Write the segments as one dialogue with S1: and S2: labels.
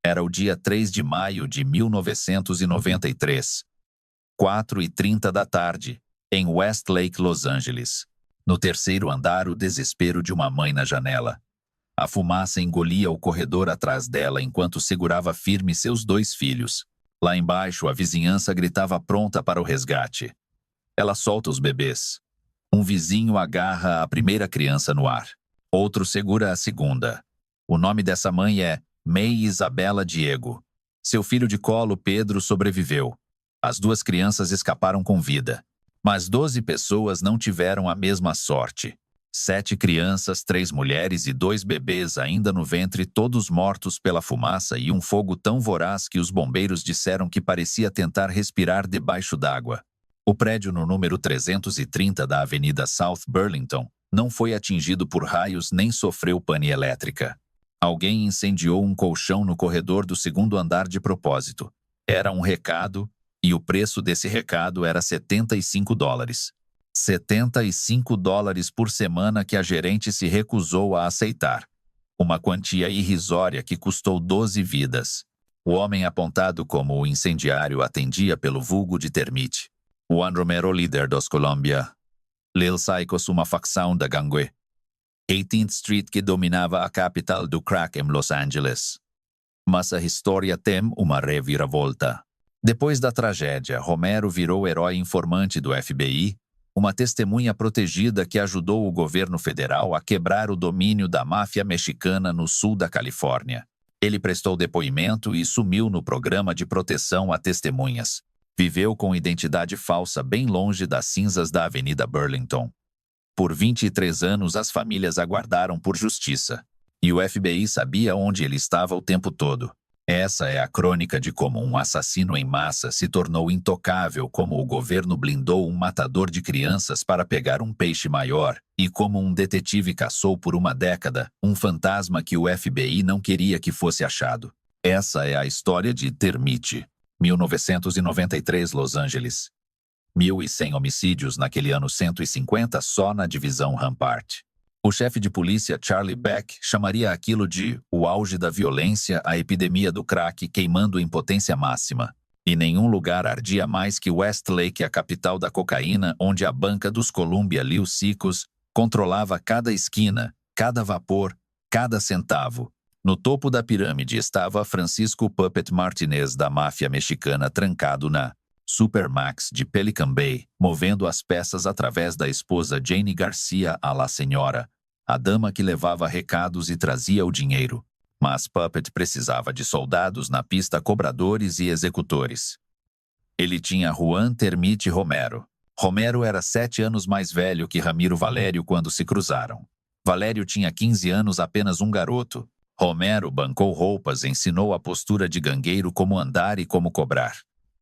S1: Era o dia 3 de maio de 1993. 4h30 da tarde, em Westlake, Los Angeles. No terceiro andar, o desespero de uma mãe na janela. A fumaça engolia o corredor atrás dela enquanto segurava firme seus 2 filhos. Lá embaixo, a vizinhança gritava pronta para o resgate. Ela solta os bebês. Um vizinho agarra a primeira criança no ar. Outro segura a segunda. O nome dessa mãe é May Isabela Diego. Seu filho de colo, Pedro, sobreviveu. As 2 crianças escaparam com vida. Mas 12 pessoas não tiveram a mesma sorte. 7 crianças, 3 mulheres e 2 bebês ainda no ventre, todos mortos pela fumaça e um fogo tão voraz que os bombeiros disseram que parecia tentar respirar debaixo d'água. O prédio no número 330 da Avenida South Burlington não foi atingido por raios nem sofreu pane elétrica. Alguém incendiou um colchão no corredor do 2º andar de propósito. Era um recado, e o preço desse recado era $75. $75 por semana que a gerente se recusou a aceitar. Uma quantia irrisória que custou 12 vidas. O homem apontado como o incendiário atendia pelo vulgo de Termite. Juan Romero, líder dos Columbia. Lil Psychos, uma facção da gangue. 18th Street que dominava a capital do crack em Los Angeles. Mas a história tem uma reviravolta. Depois da tragédia, Romero virou herói informante do FBI, uma testemunha protegida que ajudou o governo federal a quebrar o domínio da máfia mexicana no sul da Califórnia. Ele prestou depoimento e sumiu no programa de proteção a testemunhas. Viveu com identidade falsa bem longe das cinzas da Avenida Burlington. Por 23 anos, as famílias aguardaram por justiça. E o FBI sabia onde ele estava o tempo todo. Essa é a crônica de como um assassino em massa se tornou intocável, como o governo blindou um matador de crianças para pegar um peixe maior, e como um detetive caçou por uma década um fantasma que o FBI não queria que fosse achado. Essa é a história de Termite, 1993, Los Angeles. 1.100 homicídios naquele ano, 150 só na divisão Rampart. O chefe de polícia Charlie Beck chamaria aquilo de o auge da violência, a epidemia do crack queimando em potência máxima. E nenhum lugar ardia mais que Westlake, a capital da cocaína, onde a banca dos Columbia Lil Psychos controlava cada esquina, cada vapor, cada centavo. No topo da pirâmide estava Francisco Puppet Martinez da máfia mexicana trancado na Supermax de Pelican Bay, movendo as peças através da esposa Jane Garcia a La Senhora, a dama que levava recados e trazia o dinheiro. Mas Puppet precisava de soldados na pista, cobradores e executores. Ele tinha Juan Termite Romero. Romero era 7 anos mais velho que Ramiro Valério quando se cruzaram. Valério tinha 15 anos, apenas um garoto. Romero bancou roupas, ensinou a postura de gangueiro, como andar e como cobrar.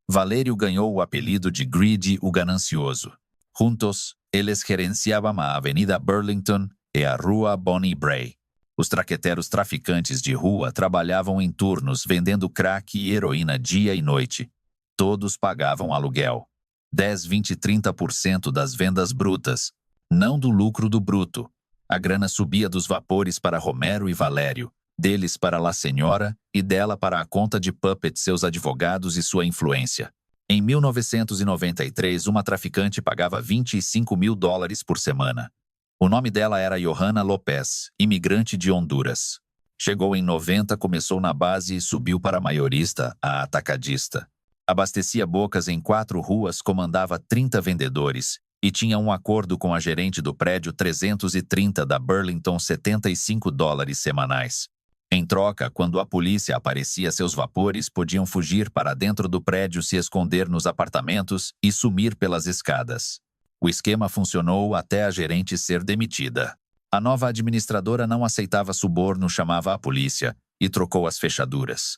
S1: Valério ganhou o apelido de Greedy, o ganancioso. Juntos, eles gerenciavam a Avenida Burlington e a Rua Bonnie Bray. Os traqueteros traficantes de rua trabalhavam em turnos, vendendo crack e heroína dia e noite. Todos pagavam aluguel. 10, 20 e 30% das vendas brutas, não do lucro do bruto. A grana subia dos vapores para Romero e Valério, deles para La Senhora e dela para a conta de Puppet, seus advogados e sua influência. Em 1993, uma traficante pagava $25.000 por semana. O nome dela era Johanna Lopez, imigrante de Honduras. Chegou em 90, começou na base e subiu para a mayorista, a atacadista. Abastecia bocas em 4 ruas, comandava 30 vendedores e tinha um acordo com a gerente do prédio 330 da Burlington, $75 semanais. Em troca, quando a polícia aparecia, seus vapores podiam fugir para dentro do prédio, se esconder nos apartamentos e sumir pelas escadas. O esquema funcionou até a gerente ser demitida. A nova administradora não aceitava suborno, chamava a polícia e trocou as fechaduras.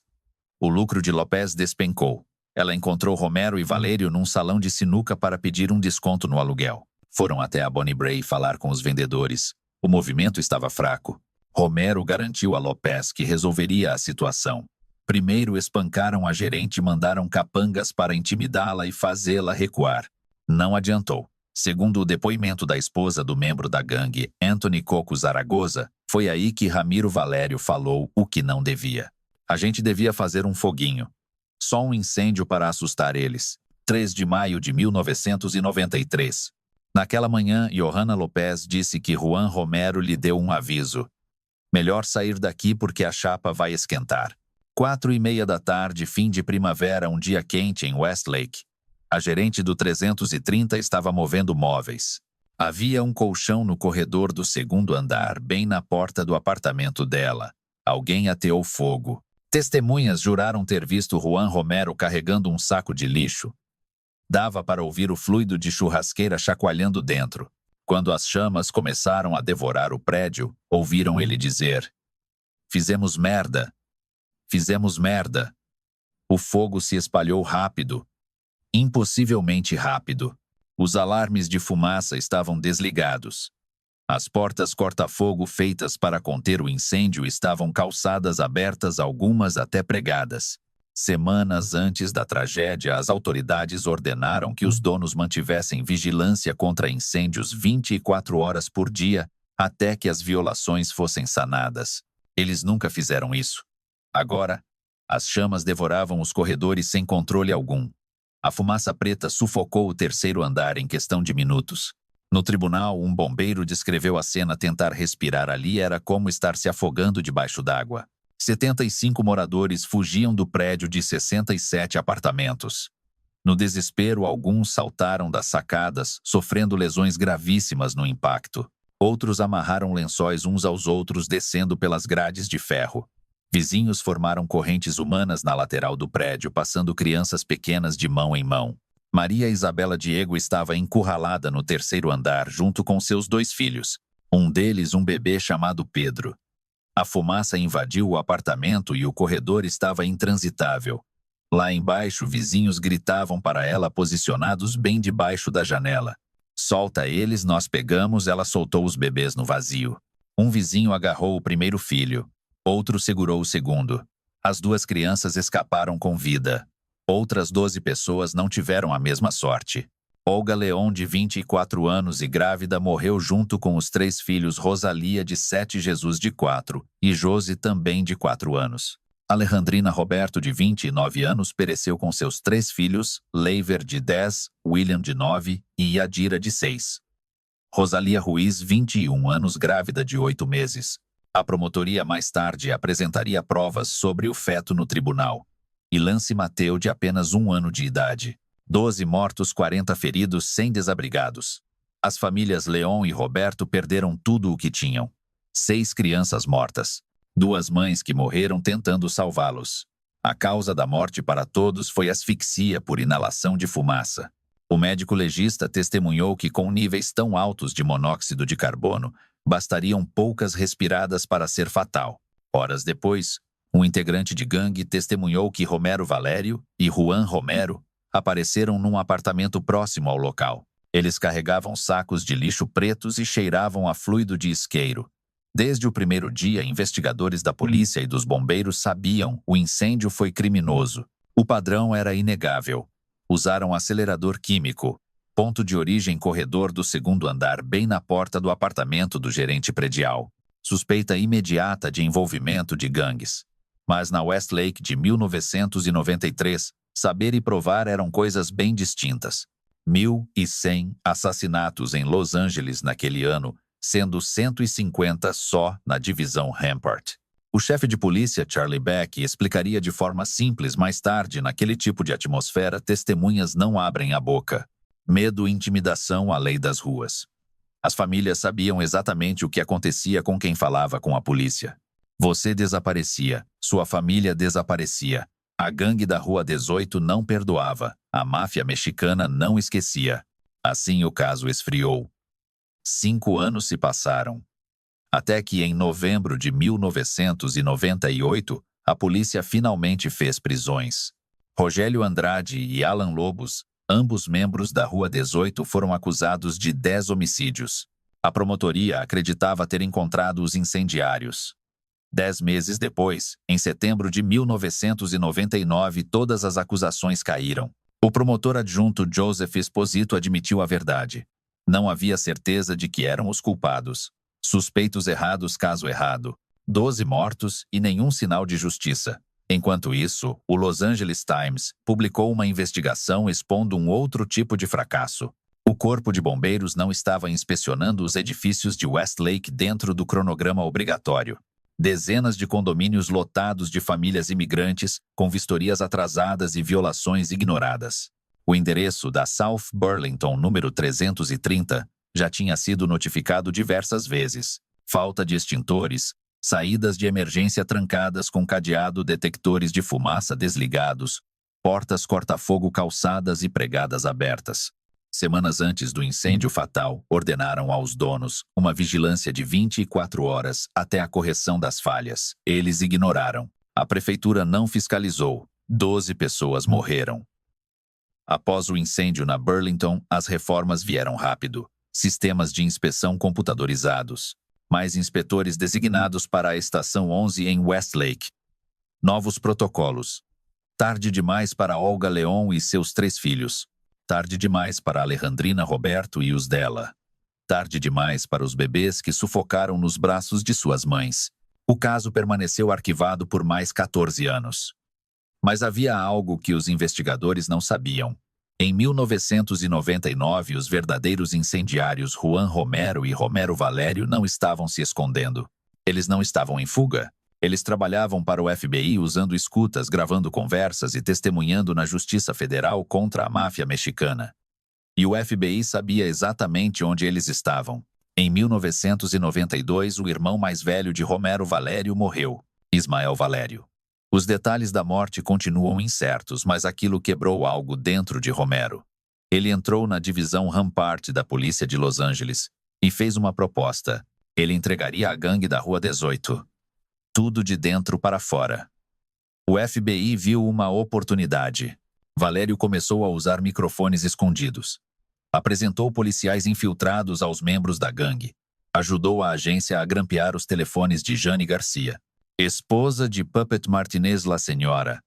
S1: O lucro de Lopez despencou. Ela encontrou Romero e Valério num salão de sinuca para pedir um desconto no aluguel. Foram até a Bonnie Bray falar com os vendedores. O movimento estava fraco. Romero garantiu a Lopez que resolveria a situação. Primeiro espancaram a gerente e mandaram capangas para intimidá-la e fazê-la recuar. Não adiantou. Segundo o depoimento da esposa do membro da gangue, Anthony Coco Zaragoza, foi aí que Ramiro Valério falou o que não devia. A gente devia fazer um foguinho. Só um incêndio para assustar eles. 3 de maio de 1993. Naquela manhã, Johanna Lopez disse que Juan Romero lhe deu um aviso. Melhor sair daqui porque a chapa vai esquentar. 4:30 da tarde, fim de primavera, um dia quente em Westlake. A gerente do 330 estava movendo móveis. Havia um colchão no corredor do segundo andar, bem na porta do apartamento dela. Alguém ateou fogo. Testemunhas juraram ter visto Juan Romero carregando um saco de lixo. Dava para ouvir o fluido de churrasqueira chacoalhando dentro. Quando as chamas começaram a devorar o prédio, ouviram ele dizer: "Fizemos merda. Fizemos merda." O fogo se espalhou rápido. Impossivelmente rápido. Os alarmes de fumaça estavam desligados. As portas corta-fogo feitas para conter o incêndio estavam calçadas abertas, algumas até pregadas. Semanas antes da tragédia, as autoridades ordenaram que os donos mantivessem vigilância contra incêndios 24 horas por dia, até que as violações fossem sanadas. Eles nunca fizeram isso. Agora, as chamas devoravam os corredores sem controle algum. A fumaça preta sufocou o terceiro andar em questão de minutos. No tribunal, um bombeiro descreveu a cena. Tentar respirar ali era como estar se afogando debaixo d'água. 75 moradores fugiam do prédio de 67 apartamentos. No desespero, alguns saltaram das sacadas, sofrendo lesões gravíssimas no impacto. Outros amarraram lençóis uns aos outros, descendo pelas grades de ferro. Vizinhos formaram correntes humanas na lateral do prédio, passando crianças pequenas de mão em mão. Maria Isabela Diego estava encurralada no terceiro andar, junto com seus 2 filhos. Um deles, um bebê chamado Pedro. A fumaça invadiu o apartamento e o corredor estava intransitável. Lá embaixo, vizinhos gritavam para ela, posicionados bem debaixo da janela. "Solta eles, nós pegamos." Ela soltou os bebês no vazio. Um vizinho agarrou o primeiro filho. Outro segurou o segundo. As 2 crianças escaparam com vida. Outras 12 pessoas não tiveram a mesma sorte. Olga Leon, de 24 anos e grávida, morreu junto com os 3 filhos, Rosalia, de 7, Jesus, de 4, e Josi, também de 4 anos. Alejandrina Roberto, de 29 anos, pereceu com seus 3 filhos, Leiver, de 10, William, de 9 e Yadira, de 6. Rosalia Ruiz, 21 anos, grávida de 8 meses. A promotoria mais tarde apresentaria provas sobre o feto no tribunal. E Lance Mateu, de apenas 1 ano de idade. 12 mortos, 40 feridos, 100 desabrigados. As famílias Leon e Roberto perderam tudo o que tinham. 6 crianças mortas. 2 mães que morreram tentando salvá-los. A causa da morte para todos foi asfixia por inalação de fumaça. O médico legista testemunhou que, com níveis tão altos de monóxido de carbono, bastariam poucas respiradas para ser fatal. Horas depois, um integrante de gangue testemunhou que Romero Valério e Juan Romero apareceram num apartamento próximo ao local. Eles carregavam sacos de lixo pretos e cheiravam a fluido de isqueiro. Desde o primeiro dia, investigadores da polícia e dos bombeiros sabiam o incêndio foi criminoso. O padrão era inegável. Usaram acelerador químico. Ponto de origem: corredor do segundo andar, bem na porta do apartamento do gerente predial. Suspeita imediata de envolvimento de gangues. Mas na Westlake de 1993, saber e provar eram coisas bem distintas. 1.100 assassinatos em Los Angeles naquele ano, sendo 150 só na divisão Rampart. O chefe de polícia, Charlie Beck, explicaria de forma simples mais tarde: naquele tipo de atmosfera, testemunhas não abrem a boca. Medo e intimidação, a lei das ruas. As famílias sabiam exatamente o que acontecia com quem falava com a polícia. Você desaparecia, sua família desaparecia. A gangue da Rua 18 não perdoava, a máfia mexicana não esquecia. Assim o caso esfriou. 5 anos se passaram. Até que, em novembro de 1998, a polícia finalmente fez prisões. Rogério Andrade e Alan Lobos, ambos membros da Rua 18, foram acusados de 10 homicídios. A promotoria acreditava ter encontrado os incendiários. 10 meses depois, em setembro de 1999, todas as acusações caíram. O promotor adjunto Joseph Esposito admitiu a verdade. Não havia certeza de que eram os culpados. Suspeitos errados, caso errado. 12 mortos e nenhum sinal de justiça. Enquanto isso, o Los Angeles Times publicou uma investigação expondo um outro tipo de fracasso. O corpo de bombeiros não estava inspecionando os edifícios de Westlake dentro do cronograma obrigatório. Dezenas de condomínios lotados de famílias imigrantes, com vistorias atrasadas e violações ignoradas. O endereço da South Burlington número 330 já tinha sido notificado diversas vezes. Falta de extintores, saídas de emergência trancadas com cadeado, detectores de fumaça desligados, portas corta-fogo calçadas e pregadas abertas. Semanas antes do incêndio fatal, ordenaram aos donos uma vigilância de 24 horas até a correção das falhas. Eles ignoraram. A prefeitura não fiscalizou. 12 pessoas morreram. Após o incêndio na Burlington, as reformas vieram rápido. Sistemas de inspeção computadorizados. Mais inspetores designados para a Estação 11 em Westlake. Novos protocolos. Tarde demais para Olga Leon e seus 3 filhos. Tarde demais para Alejandrina Roberto e os dela. Tarde demais para os bebês que sufocaram nos braços de suas mães. O caso permaneceu arquivado por mais 14 anos. Mas havia algo que os investigadores não sabiam. Em 1999, os verdadeiros incendiários Juan Romero e Romero Valério não estavam se escondendo. Eles não estavam em fuga. Eles trabalhavam para o FBI usando escutas, gravando conversas e testemunhando na Justiça Federal contra a máfia mexicana. E o FBI sabia exatamente onde eles estavam. Em 1992, o irmão mais velho de Romero Valério morreu, Ismael Valério. Os detalhes da morte continuam incertos, mas aquilo quebrou algo dentro de Romero. Ele entrou na divisão Rampart da polícia de Los Angeles e fez uma proposta. Ele entregaria a gangue da Rua 18. Tudo de dentro para fora. O FBI viu uma oportunidade. Valério começou a usar microfones escondidos. Apresentou policiais infiltrados aos membros da gangue. Ajudou a agência a grampear os telefones de Jane Garcia, esposa de Puppet Martinez La Senhora,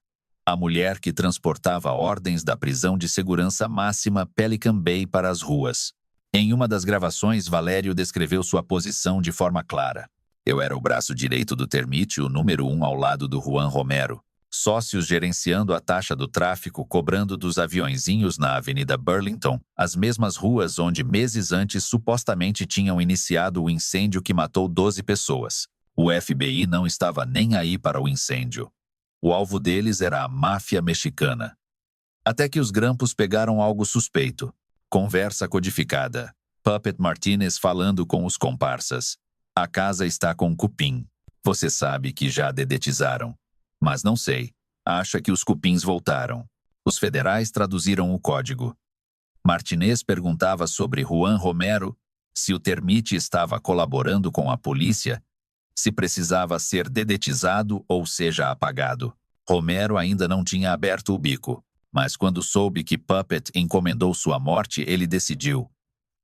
S1: a mulher que transportava ordens da prisão de segurança máxima Pelican Bay para as ruas. Em uma das gravações, Valério descreveu sua posição de forma clara. Eu era o braço direito do Termite, o número 1 ao lado do Juan Romero. Sócios gerenciando a taxa do tráfico, cobrando dos aviõezinhos na Avenida Burlington, as mesmas ruas onde meses antes supostamente tinham iniciado o incêndio que matou 12 pessoas. O FBI não estava nem aí para o incêndio. O alvo deles era a máfia mexicana. Até que os grampos pegaram algo suspeito. Conversa codificada. Puppet Martinez falando com os comparsas. A casa está com cupim. Você sabe que já dedetizaram. Mas não sei. Acha que os cupins voltaram. Os federais traduziram o código. Martinez perguntava sobre Juan Romero, se o Termite estava colaborando com a polícia, se precisava ser dedetizado ou seja apagado. Romero ainda não tinha aberto o bico, mas quando soube que Puppet encomendou sua morte, ele decidiu.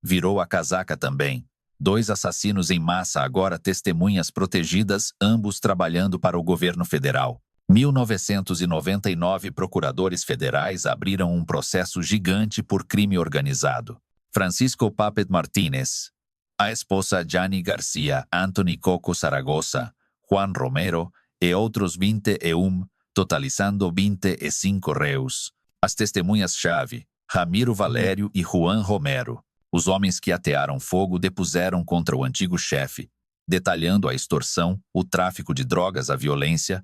S1: Virou a casaca também. 2 assassinos em massa, agora testemunhas protegidas, ambos trabalhando para o governo federal. 1999 procuradores federais abriram um processo gigante por crime organizado. Francisco Puppet Martínez, a esposa Jane Garcia, Anthony Coco Zaragoza, Juan Romero e outros 21, totalizando 25 réus. As testemunhas-chave, Ramiro Valério e Juan Romero. Os homens que atearam fogo depuseram contra o antigo chefe, detalhando a extorsão, o tráfico de drogas, a violência,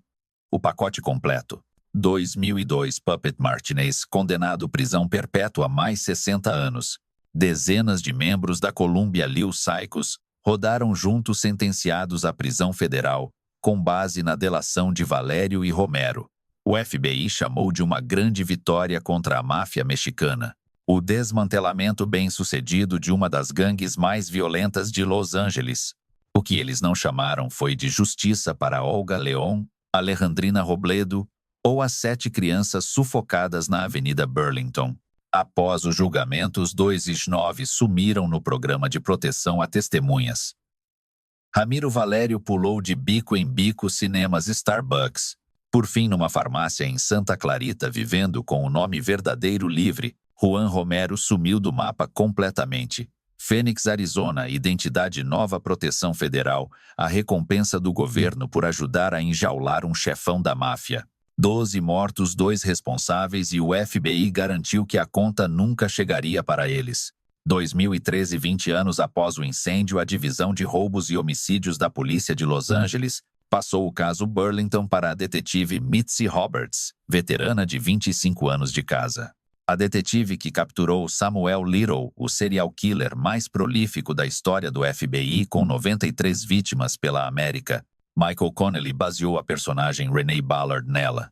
S1: o pacote completo. 2002, Puppet Martinez, condenado prisão perpétua mais 60 anos. Dezenas de membros da Columbia Lil Psychos rodaram juntos sentenciados à prisão federal, com base na delação de Valério e Romero. O FBI chamou de uma grande vitória contra a máfia mexicana. O desmantelamento bem-sucedido de uma das gangues mais violentas de Los Angeles. O que eles não chamaram foi de justiça para Olga Leon, Alejandrina Robledo ou as 7 crianças sufocadas na Avenida Burlington. Após o julgamento, os 2 X9 sumiram no programa de proteção a testemunhas. Ramiro Valério pulou de bico em bico cinemas Starbucks. Por fim, numa farmácia em Santa Clarita, vivendo com o nome verdadeiro livre, Juan Romero sumiu do mapa completamente. Phoenix, Arizona, identidade nova proteção federal, a recompensa do governo por ajudar a enjaular um chefão da máfia. 12 mortos, 2 responsáveis, e o FBI garantiu que a conta nunca chegaria para eles. 2013, 20 anos após o incêndio, a Divisão de Roubos e Homicídios da Polícia de Los Angeles passou o caso Burlington para a detetive Mitzi Roberts, veterana de 25 anos de casa. A detetive que capturou Samuel Little, o serial killer mais prolífico da história do FBI, com 93 vítimas pela América, Michael Connelly baseou a personagem Renee Ballard nela.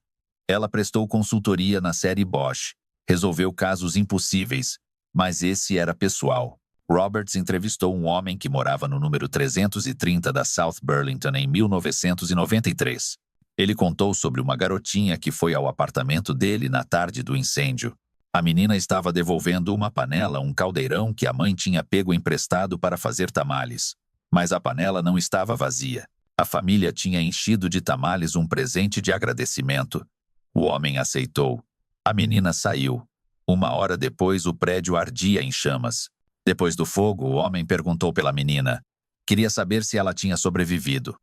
S1: Ela prestou consultoria na série Bosch, resolveu casos impossíveis, mas esse era pessoal. Roberts entrevistou um homem que morava no número 330 da South Burlington em 1993. Ele contou sobre uma garotinha que foi ao apartamento dele na tarde do incêndio. A menina estava devolvendo uma panela, um caldeirão que a mãe tinha pego emprestado para fazer tamales. Mas a panela não estava vazia. A família tinha enchido de tamales um presente de agradecimento. O homem aceitou. A menina saiu. 1 hora depois, o prédio ardia em chamas. Depois do fogo, o homem perguntou pela menina. Queria saber se ela tinha sobrevivido.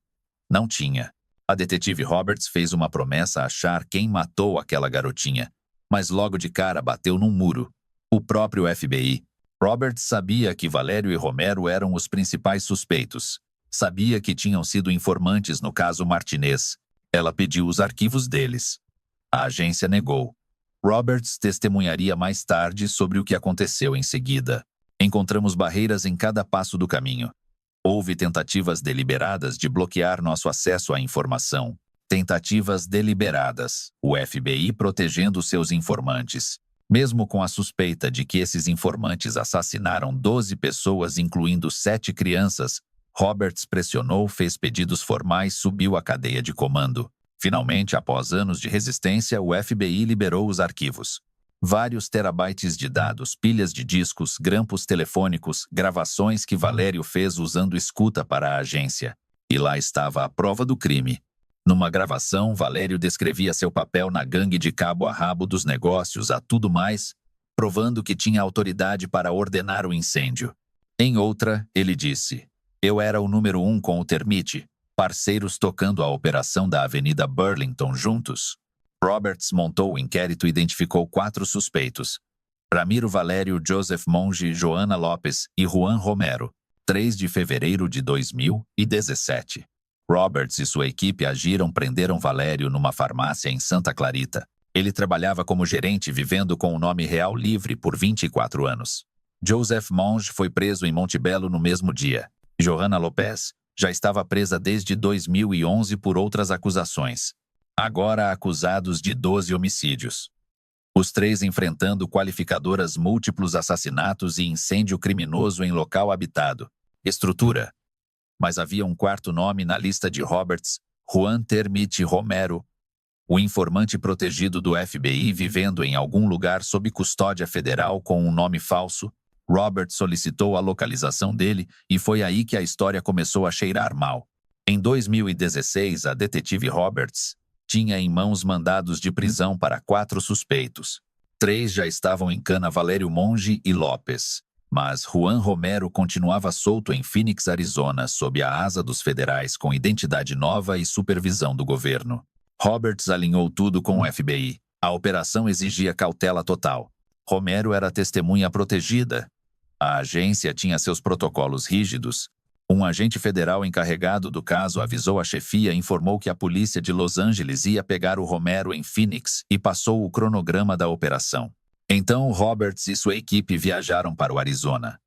S1: Não tinha. A detetive Roberts fez uma promessa a achar quem matou aquela garotinha, mas logo de cara bateu num muro. O próprio FBI. Roberts sabia que Valério e Romero eram os principais suspeitos. Sabia que tinham sido informantes no caso Martinez. Ela pediu os arquivos deles. A agência negou. Roberts testemunharia mais tarde sobre o que aconteceu em seguida. Encontramos barreiras em cada passo do caminho. Houve tentativas deliberadas de bloquear nosso acesso à informação. Tentativas deliberadas. O FBI protegendo seus informantes. Mesmo com a suspeita de que esses informantes assassinaram 12 pessoas, incluindo 7 crianças, Roberts pressionou, fez pedidos formais, subiu a cadeia de comando. Finalmente, após anos de resistência, o FBI liberou os arquivos. Vários terabytes de dados, pilhas de discos, grampos telefônicos, gravações que Valério fez usando escuta para a agência. E lá estava a prova do crime. Numa gravação, Valério descrevia seu papel na gangue de cabo a rabo dos negócios a tudo mais, provando que tinha autoridade para ordenar o incêndio. Em outra, ele disse: "Eu era o número 1 com o Termite, parceiros tocando a operação da Avenida Burlington juntos." Roberts montou o inquérito e identificou 4 suspeitos: Ramiro Valério, Joseph Monge, Joana Lopes e Juan Romero, 3 de fevereiro de 2017. Roberts e sua equipe agiram, prenderam Valério numa farmácia em Santa Clarita. Ele trabalhava como gerente, vivendo com o nome real livre por 24 anos. Joseph Monge foi preso em Montebello no mesmo dia. Joana Lopes já estava presa desde 2011 por outras acusações. Agora acusados de 12 homicídios. Os 3 enfrentando qualificadoras múltiplos assassinatos e incêndio criminoso em local habitado. Estrutura. Mas havia um 4º nome na lista de Roberts: Juan Termite Romero, o informante protegido do FBI vivendo em algum lugar sob custódia federal com um nome falso. Roberts solicitou a localização dele e foi aí que a história começou a cheirar mal. Em 2016, a detetive Roberts tinha em mãos mandados de prisão para 4 suspeitos. 3 já estavam em cana: Valério, Monge e Lopes. Mas Juan Romero continuava solto em Phoenix, Arizona, sob a asa dos federais com identidade nova e supervisão do governo. Roberts alinhou tudo com o FBI. A operação exigia cautela total. Romero era testemunha protegida. A agência tinha seus protocolos rígidos. Um agente federal encarregado do caso avisou a chefia e informou que a polícia de Los Angeles ia pegar o Romero em Phoenix e passou o cronograma da operação. Então, Roberts e sua equipe viajaram para o Arizona.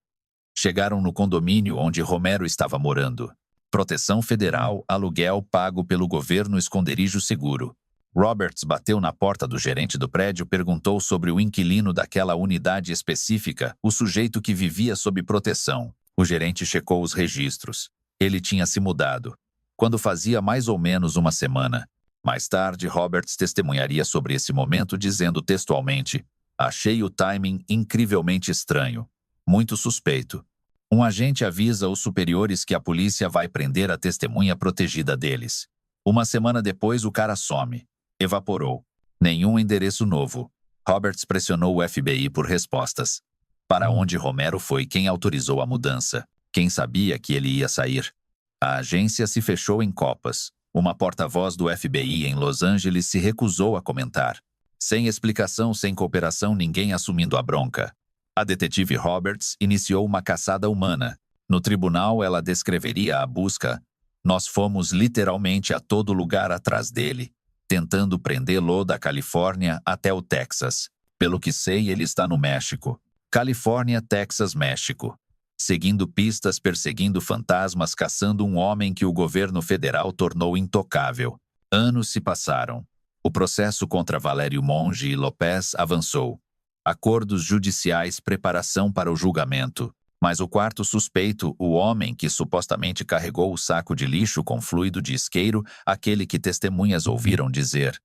S1: Chegaram no condomínio onde Romero estava morando. Proteção federal, aluguel pago pelo governo, esconderijo seguro. Roberts bateu na porta do gerente do prédio, perguntou sobre o inquilino daquela unidade específica, o sujeito que vivia sob proteção. O gerente checou os registros. Ele tinha se mudado, quando fazia mais ou menos uma semana. Mais tarde, Roberts testemunharia sobre esse momento, dizendo textualmente: "Achei o timing incrivelmente estranho. Muito suspeito. Um agente avisa os superiores que a polícia vai prender a testemunha protegida deles. 1 semana depois, o cara some. Evaporou. Nenhum endereço novo." Roberts pressionou o FBI por respostas. Para onde Romero foi? Quem autorizou a mudança? Quem sabia que ele ia sair? A agência se fechou em copas. Uma porta-voz do FBI em Los Angeles se recusou a comentar. Sem explicação, sem cooperação, ninguém assumindo a bronca. A detetive Roberts iniciou uma caçada humana. No tribunal, ela descreveria a busca. Nós fomos literalmente a todo lugar atrás dele, tentando prendê-lo da Califórnia até o Texas. Pelo que sei, ele está no México. Califórnia, Texas, México. Seguindo pistas, perseguindo fantasmas, caçando um homem que o governo federal tornou intocável. Anos se passaram. O processo contra Valério Monge e Lopes avançou. Acordos judiciais, preparação para o julgamento. Mas o quarto suspeito, o homem que supostamente carregou o saco de lixo com fluido de isqueiro, aquele que testemunhas ouviram dizer: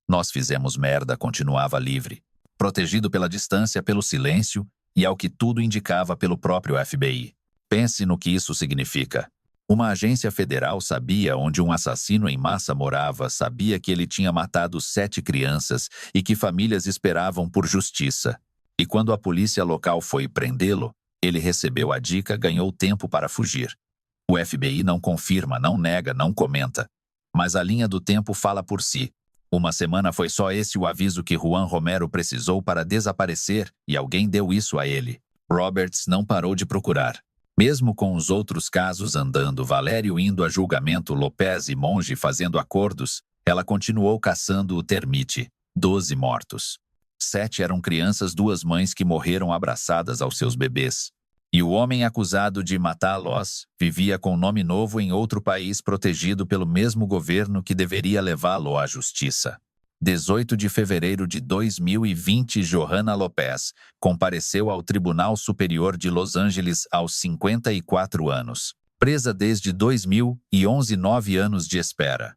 S1: "Nós fizemos merda", continuava livre. Protegido pela distância, pelo silêncio e, ao que tudo indicava, pelo próprio FBI. Pense no que isso significa. Uma agência federal sabia onde um assassino em massa morava, sabia que ele tinha matado 7 crianças e que famílias esperavam por justiça. E quando a polícia local foi prendê-lo, ele recebeu a dica, ganhou tempo para fugir. O FBI não confirma, não nega, não comenta. Mas a linha do tempo fala por si. Uma semana foi só esse o aviso que Juan Romero precisou para desaparecer, e alguém deu isso a ele. Roberts não parou de procurar. Mesmo com os outros casos andando, Valério indo a julgamento, Lopes e Monge fazendo acordos, ela continuou caçando o termite. 12 mortos. 7 eram crianças, 2 mães que morreram abraçadas aos seus bebês. E o homem acusado de matá-los vivia com nome novo em outro país, protegido pelo mesmo governo que deveria levá-lo à justiça. 18 de fevereiro de 2020, Johanna Lopes compareceu ao Tribunal Superior de Los Angeles aos 54 anos. Presa desde 2011, 9 anos de espera.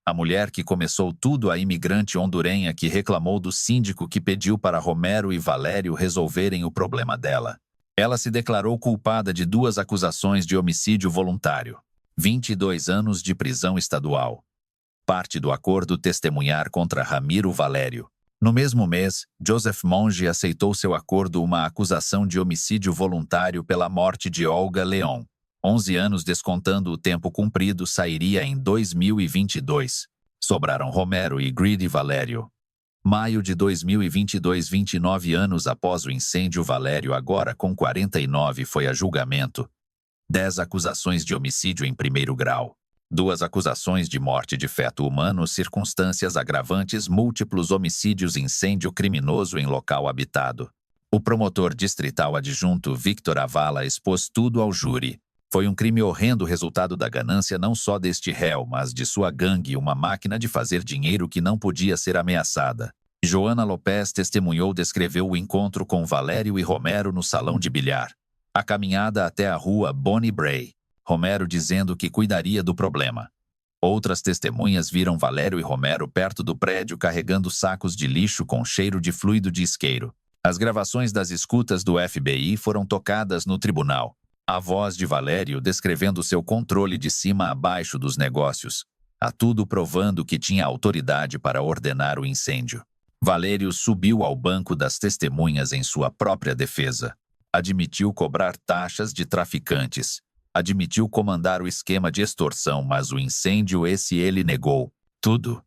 S1: A mulher que começou tudo, a imigrante hondurenha que reclamou do síndico que pediu para Romero e Valério resolverem o problema dela. Ela se declarou culpada de 2 acusações de homicídio voluntário. 22 anos de prisão estadual. Parte do acordo testemunhar contra Ramiro Valério. No mesmo mês, Joseph Monge aceitou seu acordo, uma acusação de homicídio voluntário pela morte de Olga Leon. 11 anos descontando o tempo cumprido, sairia em 2022. Sobraram Romero e Greedy Valério. Maio de 2022, 29 anos após o incêndio, Valério, agora com 49, foi a julgamento. 10 acusações de homicídio em primeiro grau. 2 acusações de morte de feto humano, circunstâncias agravantes, múltiplos homicídios, incêndio criminoso em local habitado. O promotor distrital adjunto Victor Avala expôs tudo ao júri. Foi um crime horrendo, resultado da ganância não só deste réu, mas de sua gangue, uma máquina de fazer dinheiro que não podia ser ameaçada. Johanna Lopes testemunhou, descreveu o encontro com Valério e Romero no salão de bilhar. A caminhada até a rua Bonnie Bray. Romero dizendo que cuidaria do problema. Outras testemunhas viram Valério e Romero perto do prédio carregando sacos de lixo com cheiro de fluido de isqueiro. As gravações das escutas do FBI foram tocadas no tribunal. A voz de Valério descrevendo seu controle de cima a baixo dos negócios. A tudo provando que tinha autoridade para ordenar o incêndio. Valério subiu ao banco das testemunhas em sua própria defesa. Admitiu cobrar taxas de traficantes. Admitiu comandar o esquema de extorsão, mas o incêndio, esse ele negou. Tudo.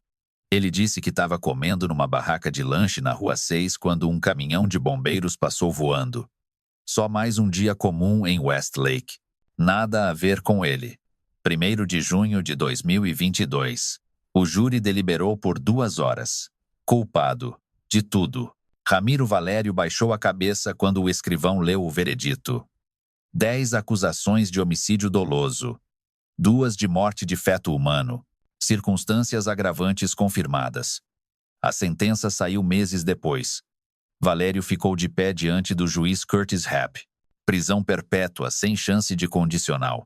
S1: Ele disse que estava comendo numa barraca de lanche na Rua 6 quando um caminhão de bombeiros passou voando. Só mais um dia comum em Westlake. Nada a ver com ele. 1º de junho de 2022. O júri deliberou por 2 horas. Culpado. De tudo. Ramiro Valério baixou a cabeça quando o escrivão leu o veredito. 10 acusações de homicídio doloso. 2 de morte de feto humano. Circunstâncias agravantes confirmadas. A sentença saiu meses depois. Valério ficou de pé diante do juiz Curtis Happ. Prisão perpétua, sem chance de condicional.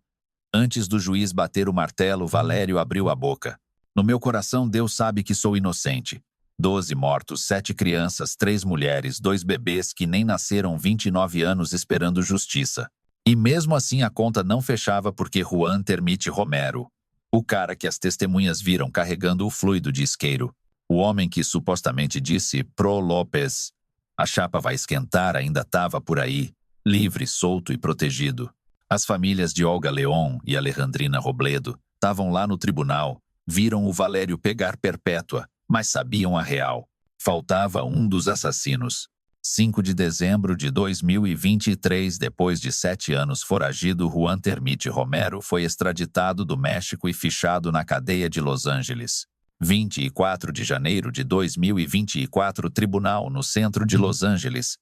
S1: Antes do juiz bater o martelo, Valério abriu a boca. No meu coração, Deus sabe que sou inocente. 12 mortos, 7 crianças, 3 mulheres, 2 bebês que nem nasceram, 29 anos esperando justiça. E mesmo assim a conta não fechava porque Juan Termite Romero, o cara que as testemunhas viram carregando o fluido de isqueiro, o homem que supostamente disse pro Lopes, a chapa vai esquentar, ainda estava por aí, livre, solto e protegido. As famílias de Olga Leon e Alejandrina Robledo estavam lá no tribunal, Viram o Valério pegar Perpétua, mas sabiam a real. Faltava um dos assassinos. 5 de dezembro de 2023, depois de 7 anos foragido, Juan Termite Romero foi extraditado do México e fichado na cadeia de Los Angeles. 24 de janeiro de 2024, tribunal no centro de Los Angeles.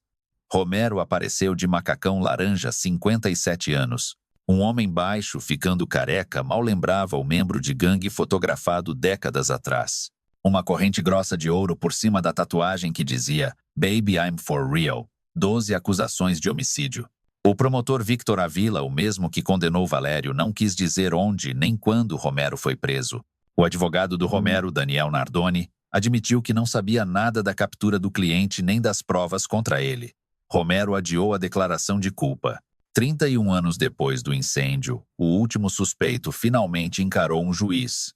S1: Romero apareceu de macacão laranja, 57 anos. Um homem baixo, ficando careca, mal lembrava o membro de gangue fotografado décadas atrás. Uma corrente grossa de ouro por cima da tatuagem que dizia "Baby, I'm for real". 12 acusações de homicídio. O promotor Victor Avila, o mesmo que condenou Valério, não quis dizer onde nem quando Romero foi preso. O advogado do Romero, Daniel Nardoni, admitiu que não sabia nada da captura do cliente nem das provas contra ele. Romero adiou a declaração de culpa. 31 anos depois do incêndio, o último suspeito finalmente encarou um juiz.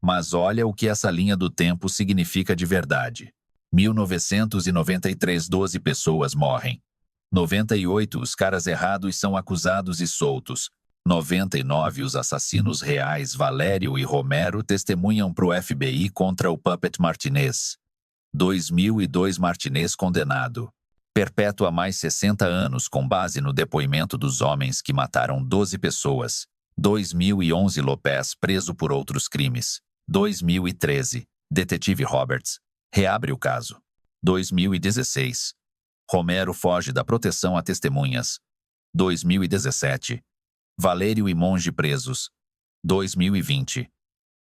S1: Mas olha o que essa linha do tempo significa de verdade. 1993, 12 pessoas morrem. 98, os caras errados são acusados e soltos. 99, os assassinos reais, Valério e Romero, testemunham para o FBI contra o Puppet Martinez. 2002, Martinez condenado. Perpétua mais 60 anos com base no depoimento dos homens que mataram 12 pessoas. 2011, Lopes preso por outros crimes. 2013, detetive Roberts reabre o caso. 2016, Romero foge da proteção a testemunhas. 2017, Valério e Monge presos. 2020,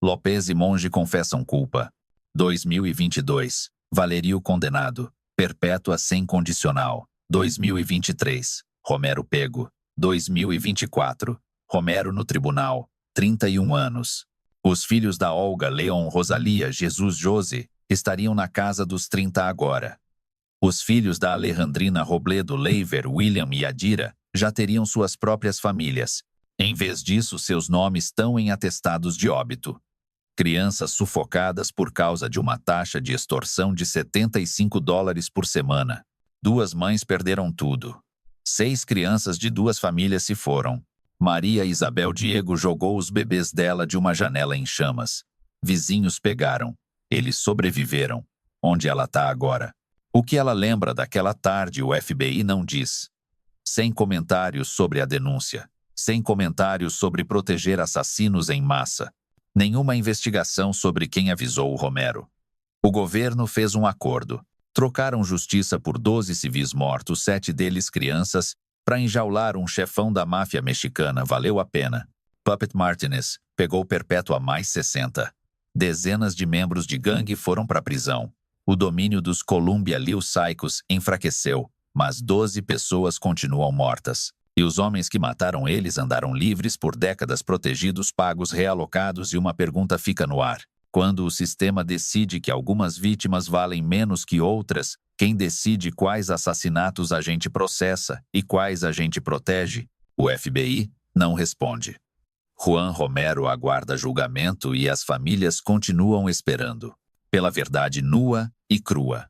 S1: Lopes e Monge confessam culpa. 2022, Valério condenado. Perpétua sem condicional. 2023, Romero pego. 2024, Romero no tribunal. 31 anos. Os filhos da Olga, Leon, Rosalia, Jesus, Jose, estariam na casa dos 30 agora. Os filhos da Alejandrina Robledo, Leiver, William e Adira já teriam suas próprias famílias. Em vez disso, seus nomes estão em atestados de óbito. Crianças sufocadas por causa de uma taxa de extorsão de $75 por semana. 2 mães perderam tudo. 6 crianças de 2 famílias se foram. Maria Isabel Diego jogou os bebês dela de uma janela em chamas. Vizinhos pegaram. Eles sobreviveram. Onde ela está agora? O que ela lembra daquela tarde, o FBI não diz. Sem comentários sobre a denúncia. Sem comentários sobre proteger assassinos em massa. Nenhuma investigação sobre quem avisou o Romero. O governo fez um acordo. Trocaram justiça por 12 civis mortos, 7 deles crianças, para enjaular um chefão da máfia mexicana. Valeu a pena. Puppet Martinez pegou Perpétua mais 60. Dezenas de membros de gangue foram para a prisão. O domínio dos Columbia Lil Psychos enfraqueceu, mas 12 pessoas continuam mortas. E os homens que mataram eles andaram livres por décadas, protegidos, pagos, realocados, e uma pergunta fica no ar. Quando o sistema decide que algumas vítimas valem menos que outras, quem decide quais assassinatos a gente processa e quais a gente protege? O FBI não responde. Juan Romero aguarda julgamento e as famílias continuam esperando pela verdade nua e crua.